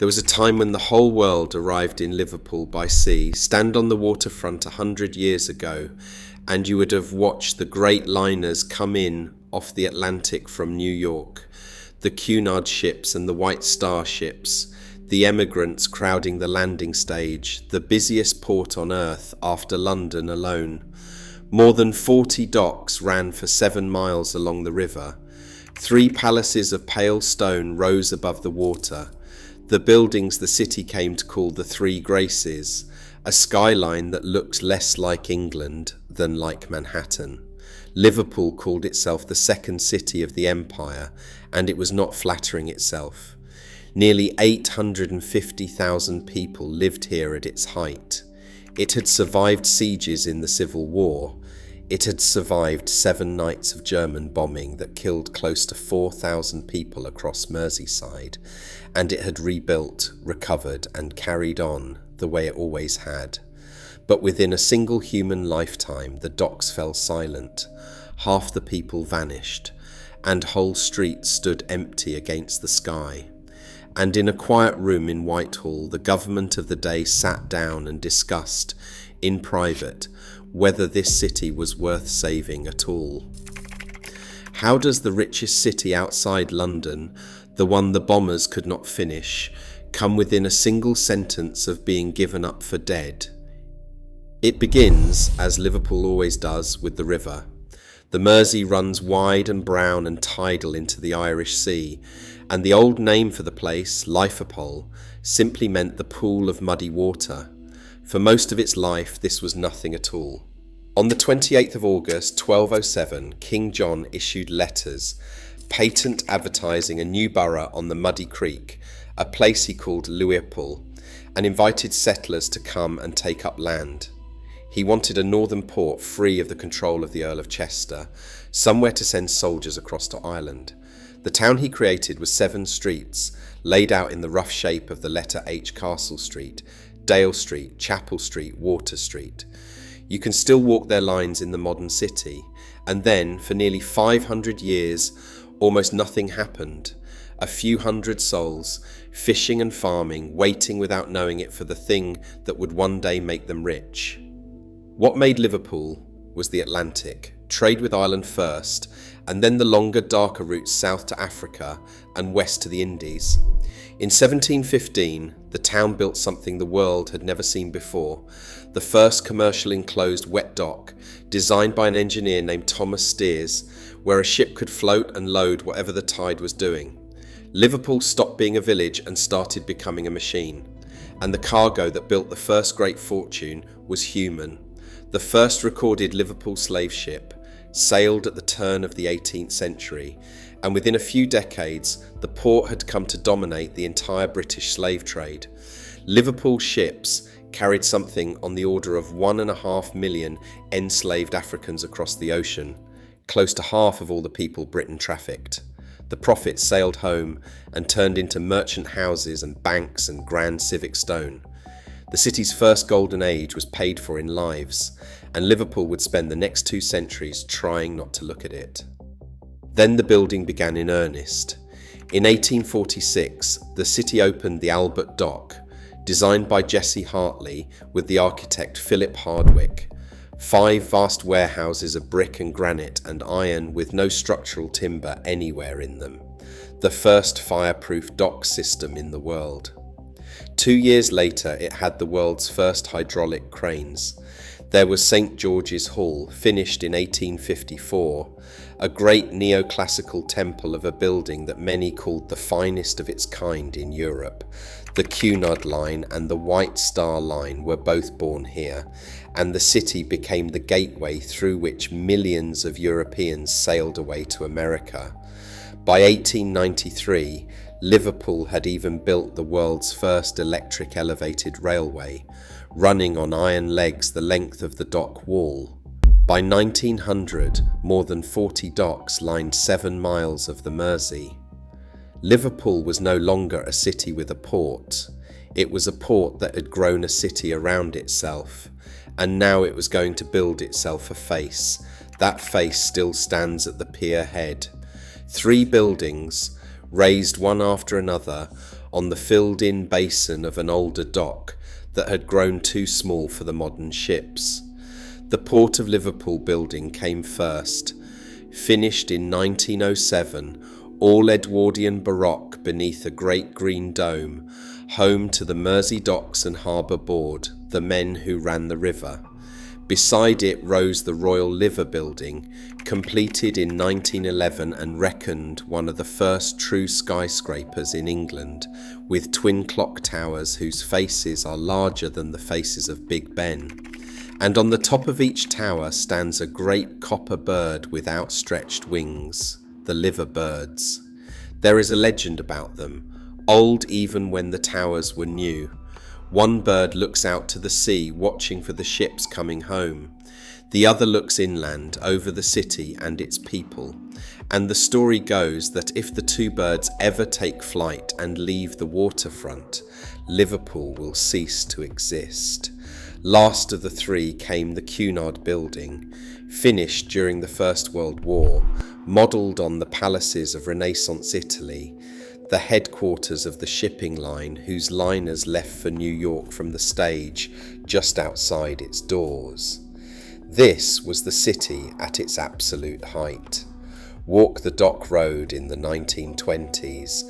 There was a time when the whole world arrived in Liverpool by sea. Stand on the waterfront 100 years ago, and you would have watched the great liners come in off the Atlantic from New York, the Cunard ships and the White Star ships, the emigrants crowding the landing stage, the busiest port on earth after London alone. More than 40 docks ran for 7 miles along the river. 3 palaces of pale stone rose above the water. The buildings the city came to call the Three Graces, a skyline that looked less like England than like Manhattan. Liverpool called itself the second city of the empire, and it was not flattering itself. Nearly 850,000 people lived here at its height. It had survived sieges in the Civil War. It had survived 7 nights of German bombing that killed close to 4,000 people across Merseyside, and it had rebuilt, recovered, and carried on the way it always had. But within a single human lifetime, the docks fell silent, half the people vanished, and whole streets stood empty against the sky. And in a quiet room in Whitehall, the government of the day sat down and discussed, in private, whether this city was worth saving at all. How does the richest city outside London, the one the bombers could not finish, come within a single sentence of being given up for dead? It begins, as Liverpool always does, with the river. The Mersey runs wide and brown and tidal into the Irish Sea, and the old name for the place, Liverpool, simply meant the pool of muddy water. For most of its life, this was nothing at all. On the 28th of August 1207, King John issued letters, patent advertising a new borough on the muddy creek, a place he called Liverpool, and invited settlers to come and take up land. He wanted a northern port free of the control of the Earl of Chester, somewhere to send soldiers across to Ireland. The town he created was 7 streets, laid out in the rough shape of the letter H. Castle Street, Dale Street, Chapel Street, Water Street. You can still walk their lines in the modern city, and then, for nearly 500 years, almost nothing happened. A few hundred souls, fishing and farming, waiting without knowing it for the thing that would one day make them rich. What made Liverpool was the Atlantic, trade with Ireland first, and then the longer, darker routes south to Africa and west to the Indies. In 1715, the town built something the world had never seen before, the first commercial enclosed wet dock, designed by an engineer named Thomas Steers, where a ship could float and load whatever the tide was doing. Liverpool stopped being a village and started becoming a machine, and the cargo that built the first great fortune was human. The first recorded Liverpool slave ship sailed at the turn of the 18th century, and within a few decades, the port had come to dominate the entire British slave trade. Liverpool ships carried something on the order of 1.5 million enslaved Africans across the ocean, close to half of all the people Britain trafficked. The profits sailed home and turned into merchant houses and banks and grand civic stone. The city's first golden age was paid for in lives, and Liverpool would spend the next 2 centuries trying not to look at it. Then the building began in earnest. In 1846, the city opened the Albert Dock, designed by Jesse Hartley with the architect Philip Hardwick. 5 vast warehouses of brick and granite and iron with no structural timber anywhere in them. The first fireproof dock system in the world. 2 years later, it had the world's first hydraulic cranes. There was St. George's Hall, finished in 1854, a great neoclassical temple of a building that many called the finest of its kind in Europe. The Cunard Line and the White Star Line were both born here, and the city became the gateway through which millions of Europeans sailed away to America. By 1893, Liverpool had even built the world's first electric elevated railway, running on iron legs the length of the dock wall. By 1900, more than 40 docks lined 7 miles of the Mersey. Liverpool was no longer a city with a port. It was a port that had grown a city around itself, and now it was going to build itself a face. That face still stands at the pier head. 3 buildings, raised one after another, on the filled-in basin of an older dock that had grown too small for the modern ships. The Port of Liverpool building came first, finished in 1907, all Edwardian Baroque beneath a great green dome, home to the Mersey Docks and Harbour Board, the men who ran the river. Beside it rose the Royal Liver Building, completed in 1911 and reckoned one of the first true skyscrapers in England, with twin clock towers whose faces are larger than the faces of Big Ben. And on the top of each tower stands a great copper bird with outstretched wings, the liver birds. There is a legend about them, old even when the towers were new. One bird looks out to the sea, watching for the ships coming home. The other looks inland, over the city and its people. And the story goes that if the two birds ever take flight and leave the waterfront, Liverpool will cease to exist. Last of the three came the Cunard Building, finished during the First World War, modelled on the palaces of Renaissance Italy, the headquarters of the shipping line whose liners left for New York from the stage just outside its doors. This was the city at its absolute height. Walk the Dock Road in the 1920s,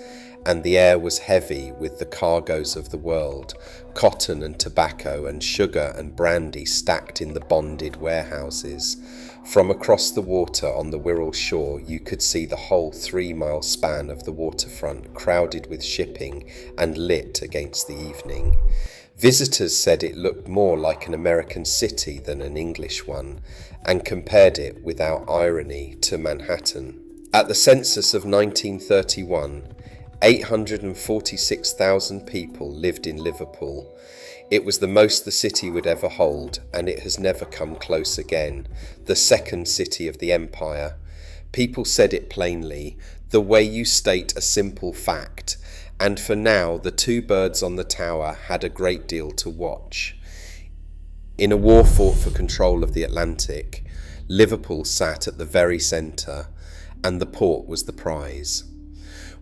and the air was heavy with the cargoes of the world, cotton and tobacco and sugar and brandy stacked in the bonded warehouses. From across the water on the Wirral shore you could see the whole 3-mile span of the waterfront crowded with shipping and lit against the evening. Visitors said it looked more like an American city than an English one, and compared it, without irony, to Manhattan. At the census of 1931, 846,000 people lived in Liverpool. It was the most the city would ever hold, and it has never come close again. The second city of the empire. People said it plainly, the way you state a simple fact, and for now the two birds on the tower had a great deal to watch. In a war fought for control of the Atlantic, Liverpool sat at the very centre, and the port was the prize.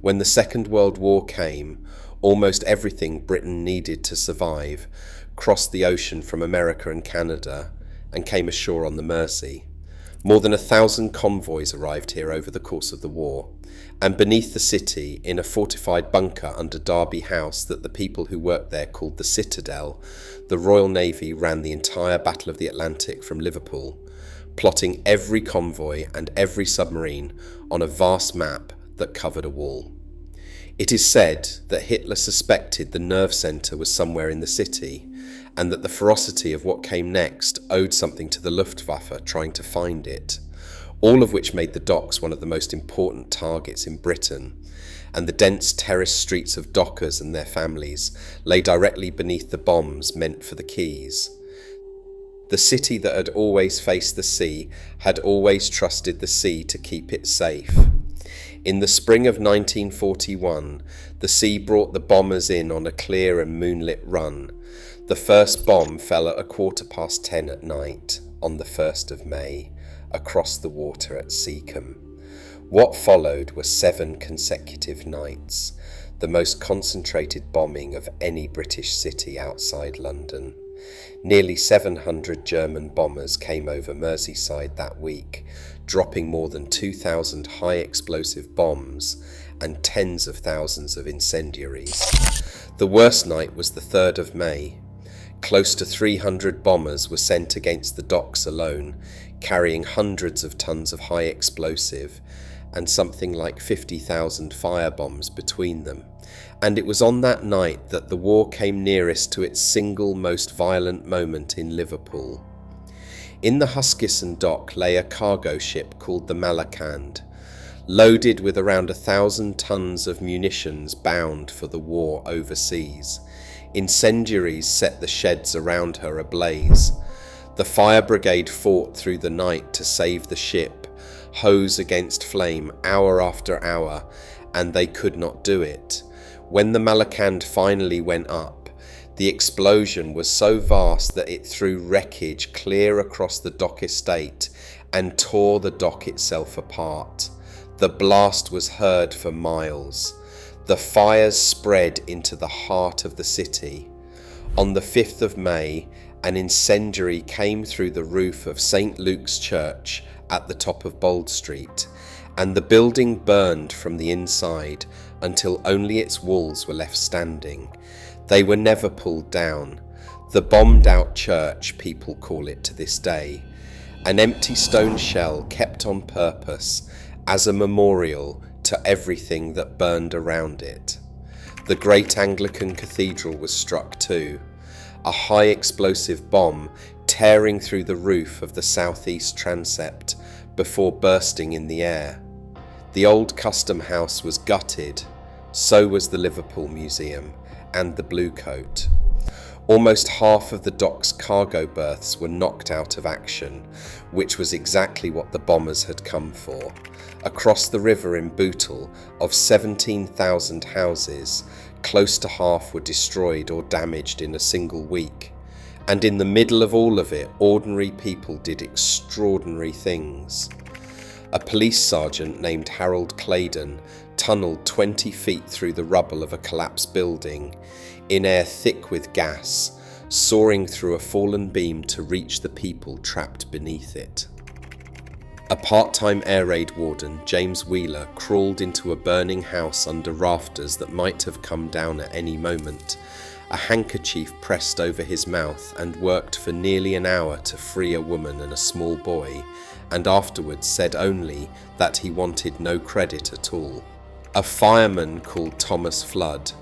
When the Second World War came, almost everything Britain needed to survive crossed the ocean from America and Canada and came ashore on the Mersey. More than 1,000 convoys arrived here over the course of the war, and beneath the city, in a fortified bunker under Derby House that the people who worked there called the Citadel, the Royal Navy ran the entire Battle of the Atlantic from Liverpool, plotting every convoy and every submarine on a vast map that covered a wall. It is said that Hitler suspected the nerve centre was somewhere in the city, and that the ferocity of what came next owed something to the Luftwaffe trying to find it, all of which made the docks one of the most important targets in Britain, and the dense terraced streets of dockers and their families lay directly beneath the bombs meant for the quays. The city that had always faced the sea had always trusted the sea to keep it safe. In the spring of 1941, the sea brought the bombers in on a clear and moonlit run. The first bomb fell at 10:15 at night, on the 1st of May, across the water at Seacombe. What followed were 7 consecutive nights, the most concentrated bombing of any British city outside London. Nearly 700 German bombers came over Merseyside that week, dropping more than 2,000 high-explosive bombs and tens of thousands of incendiaries. The worst night was the 3rd of May. Close to 300 bombers were sent against the docks alone, carrying hundreds of tons of high explosive and something like 50,000 firebombs between them. And it was on that night that the war came nearest to its single most violent moment in Liverpool. In the Huskisson dock lay a cargo ship called the Malakand, loaded with around 1,000 tons of munitions bound for the war overseas. Incendiaries set the sheds around her ablaze. The fire brigade fought through the night to save the ship, hose against flame hour after hour, and they could not do it. When the Malakand finally went up, the explosion was so vast that it threw wreckage clear across the dock estate and tore the dock itself apart. The blast was heard for miles. The fires spread into the heart of the city. On the 5th of May, an incendiary came through the roof of St. Luke's Church at the top of Bold Street, and the building burned from the inside until only its walls were left standing. They were never pulled down. The bombed-out church, people call it to this day. An empty stone shell kept on purpose as a memorial to everything that burned around it. The great Anglican cathedral was struck too, a high explosive bomb tearing through the roof of the southeast transept before bursting in the air. The old custom house was gutted, so was the Liverpool Museum and the Blue Coat. Almost half of the dock's cargo berths were knocked out of action, which was exactly what the bombers had come for. Across the river in Bootle, of 17,000 houses, close to half were destroyed or damaged in a single week. And in the middle of all of it, ordinary people did extraordinary things. A police sergeant named Harold Claydon tunnelled 20 feet through the rubble of a collapsed building, in air thick with gas, soaring through a fallen beam to reach the people trapped beneath it. A part-time air raid warden, James Wheeler, crawled into a burning house under rafters that might have come down at any moment, a handkerchief pressed over his mouth, and worked for nearly an hour to free a woman and a small boy, and afterwards said only that he wanted no credit at all. A fireman called Thomas Flood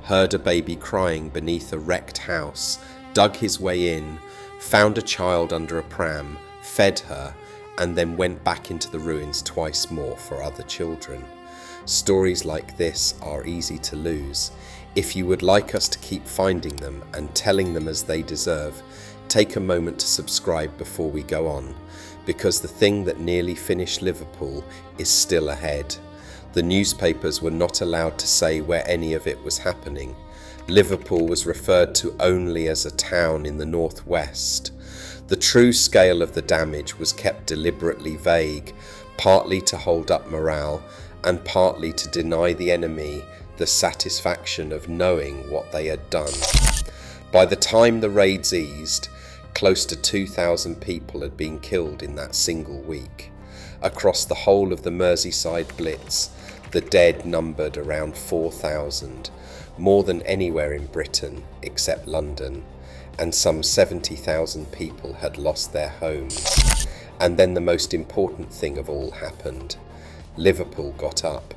heard a baby crying beneath a wrecked house, dug his way in, found a child under a pram, fed her, and then went back into the ruins twice more for other children. Stories like this are easy to lose. If you would like us to keep finding them and telling them as they deserve, take a moment to subscribe before we go on, because the thing that nearly finished Liverpool is still ahead. The newspapers were not allowed to say where any of it was happening. Liverpool was referred to only as a town in the northwest. The true scale of the damage was kept deliberately vague, partly to hold up morale and partly to deny the enemy the satisfaction of knowing what they had done. By the time the raids eased, close to 2,000 people had been killed in that single week. Across the whole of the Merseyside Blitz, the dead numbered around 4,000, more than anywhere in Britain except London, and some 70,000 people had lost their homes. And then the most important thing of all happened. Liverpool got up.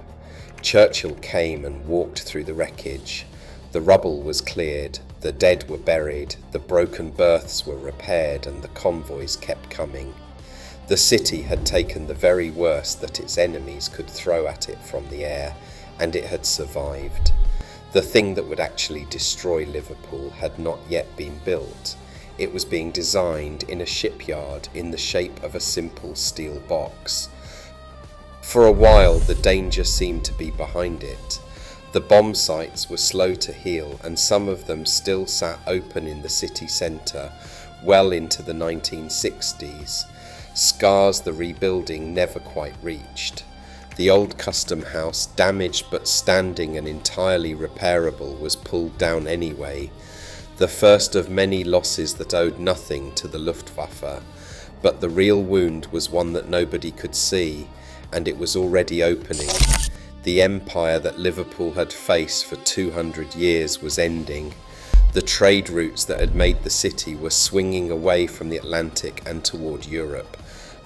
Churchill came and walked through the wreckage. The rubble was cleared, the dead were buried, the broken berths were repaired, and the convoys kept coming. The city had taken the very worst that its enemies could throw at it from the air, and it had survived. The thing that would actually destroy Liverpool had not yet been built. It was being designed in a shipyard in the shape of a simple steel box. For a while, the danger seemed to be behind it. The bomb sites were slow to heal, and some of them still sat open in the city centre well into the 1960s. Scars the rebuilding never quite reached. The old custom house, damaged but standing and entirely repairable, was pulled down anyway, the first of many losses that owed nothing to the Luftwaffe. But the real wound was one that nobody could see, and it was already opening. The empire that Liverpool had faced for 200 years was ending. The trade routes that had made the city were swinging away from the Atlantic and toward Europe,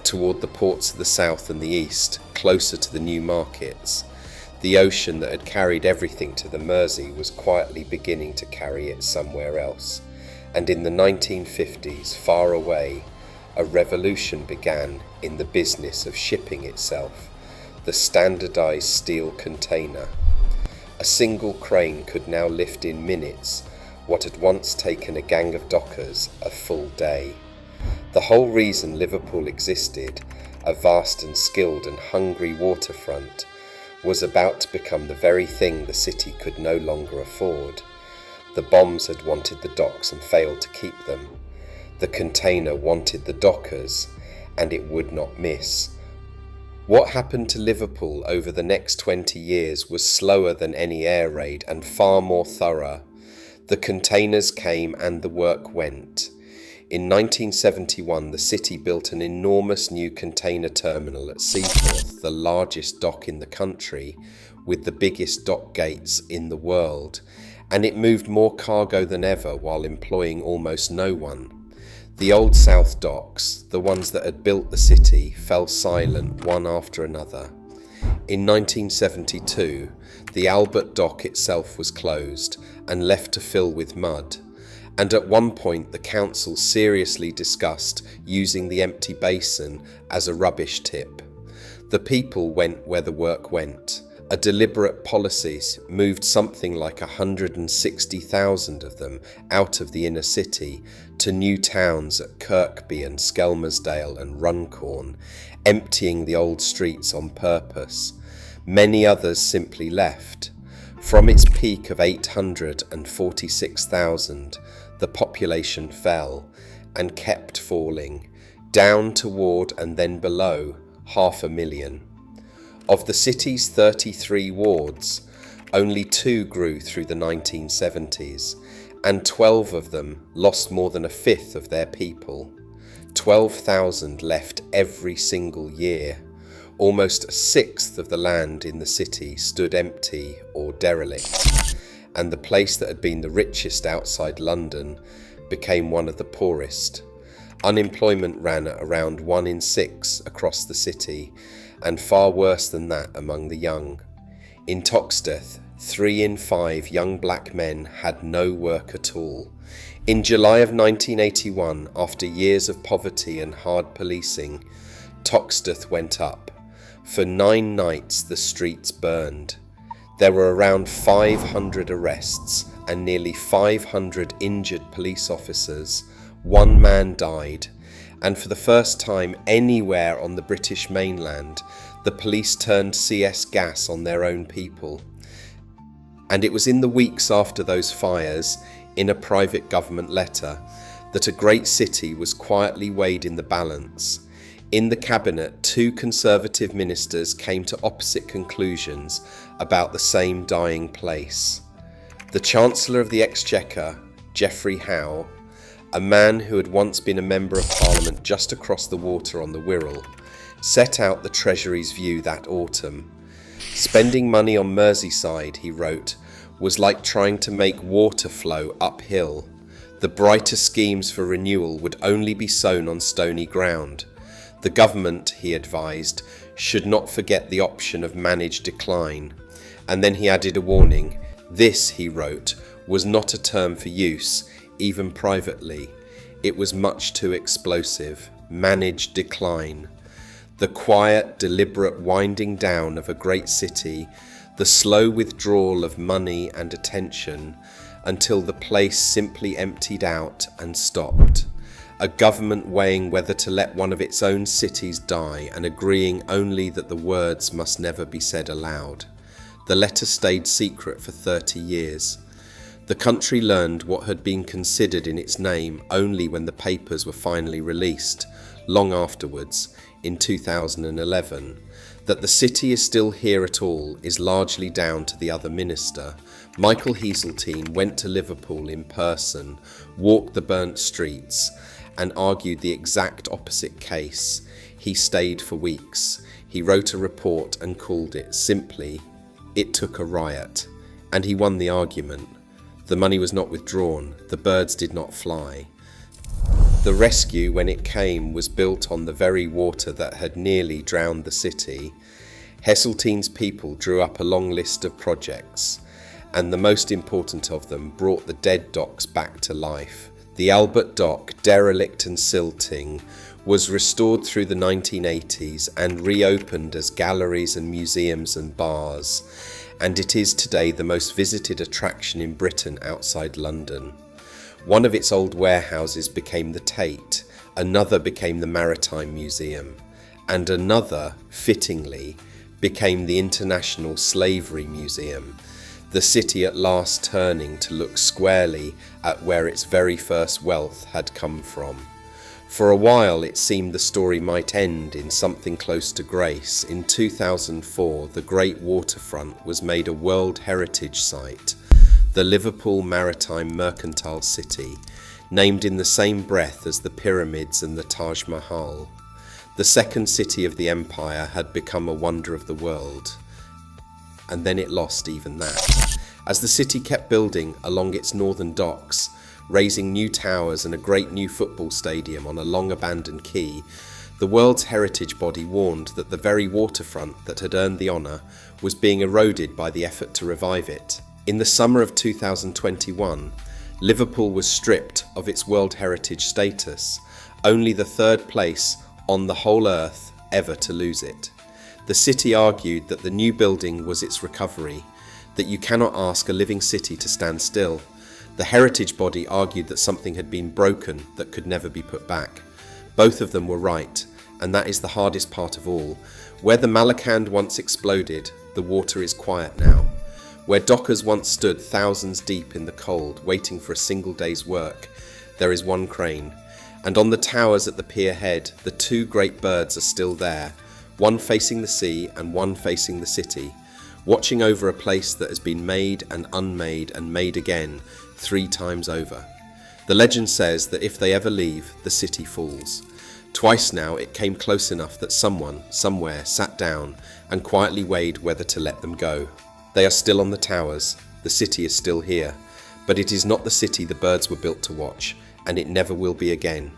toward the ports of the south and the east, closer to the new markets. The ocean that had carried everything to the Mersey was quietly beginning to carry it somewhere else. And in the 1950s, far away, a revolution began in the business of shipping itself, the standardized steel container. A single crane could now lift in minutes what had once taken a gang of dockers a full day. The whole reason Liverpool existed, a vast and skilled and hungry waterfront, was about to become the very thing the city could no longer afford. The bombs had wanted the docks and failed to keep them. The container wanted the dockers, and it would not miss. What happened to Liverpool over the next 20 years was slower than any air raid and far more thorough. The containers came and the work went. In 1971, the city built an enormous new container terminal at Seaforth, the largest dock in the country, with the biggest dock gates in the world, and it moved more cargo than ever while employing almost no one. The old South docks, the ones that had built the city, fell silent one after another. In 1972, the Albert Dock itself was closed and left to fill with mud, and at one point the council seriously discussed using the empty basin as a rubbish tip. The people went where the work went. A deliberate policy moved something like 160,000 of them out of the inner city to new towns at Kirkby and Skelmersdale and Runcorn, emptying the old streets on purpose. Many others simply left. From its peak of 846,000, the population fell and kept falling, down toward and then below 500,000. Of the city's 33 wards, only 2 grew through the 1970s, and 12 of them lost more than a fifth of their people. 12,000 left every single year. Almost a sixth of the land in the city stood empty or derelict, and the place that had been the richest outside London became one of the poorest. Unemployment ran at around 1 in 6 across the city, and far worse than that among the young. In Toxteth, 3 in 5 young black men had no work at all. In July of 1981, after years of poverty and hard policing, Toxteth went up. For 9 nights the streets burned. There were around 500 arrests and nearly 500 injured police officers. 1 man died. And for the first time anywhere on the British mainland, the police turned CS gas on their own people. And it was in the weeks after those fires, in a private government letter, that a great city was quietly weighed in the balance. In the cabinet, 2 Conservative ministers came to opposite conclusions about the same dying place. The Chancellor of the Exchequer, Geoffrey Howe, a man who had once been a Member of Parliament just across the water on the Wirral, set out the Treasury's view that autumn. Spending money on Merseyside, he wrote, was like trying to make water flow uphill. The brighter schemes for renewal would only be sown on stony ground. The government, he advised, should not forget the option of managed decline. And then he added a warning. This, he wrote, was not a term for use, even privately. It was much too explosive. Managed decline. The quiet, deliberate winding down of a great city, the slow withdrawal of money and attention until the place simply emptied out and stopped. A government weighing whether to let one of its own cities die and agreeing only that the words must never be said aloud. The letter stayed secret for 30 years. The country learned what had been considered in its name only when the papers were finally released, long afterwards, in 2011. That the city is still here at all is largely down to the other minister. Michael Heseltine went to Liverpool in person, walked the burnt streets, and argued the exact opposite case. He stayed for weeks. He wrote a report and called it simply, "It took a riot," and he won the argument. The money was not withdrawn, the birds did not fly. The rescue, when it came, was built on the very water that had nearly drowned the city. Heseltine's people drew up a long list of projects, and the most important of them brought the dead docks back to life. The Albert Dock, derelict and silting, was restored through the 1980s and reopened as galleries and museums and bars, and it is today the most visited attraction in Britain outside London. One of its old warehouses became the Tate, another became the Maritime Museum, and another, fittingly, became the International Slavery Museum, the city at last turning to look squarely at where its very first wealth had come from. For a while it seemed the story might end in something close to grace. In 2004, the Great Waterfront was made a World Heritage Site, the Liverpool Maritime Mercantile City, named in the same breath as the pyramids and the Taj Mahal. The second city of the empire had become a wonder of the world, and then it lost even that. As the city kept building along its northern docks, raising new towers and a great new football stadium on a long-abandoned quay, the World's Heritage Body warned that the very waterfront that had earned the honour was being eroded by the effort to revive it. In the summer of 2021, Liverpool was stripped of its World Heritage status, only the third place on the whole earth ever to lose it. The city argued that the new building was its recovery, that you cannot ask a living city to stand still. The Heritage Body argued that something had been broken that could never be put back. Both of them were right, and that is the hardest part of all. Where the Malakand once exploded, the water is quiet now. Where dockers once stood thousands deep in the cold, waiting for a single day's work, there is one crane. And on the towers at the pier head, the two great birds are still there, one facing the sea and one facing the city, watching over a place that has been made and unmade and made again 3 times over. The legend says that if they ever leave, the city falls. Twice now it came close enough that someone, somewhere, sat down and quietly weighed whether to let them go. They are still on the towers, the city is still here, but it is not the city the birds were built to watch, and it never will be again.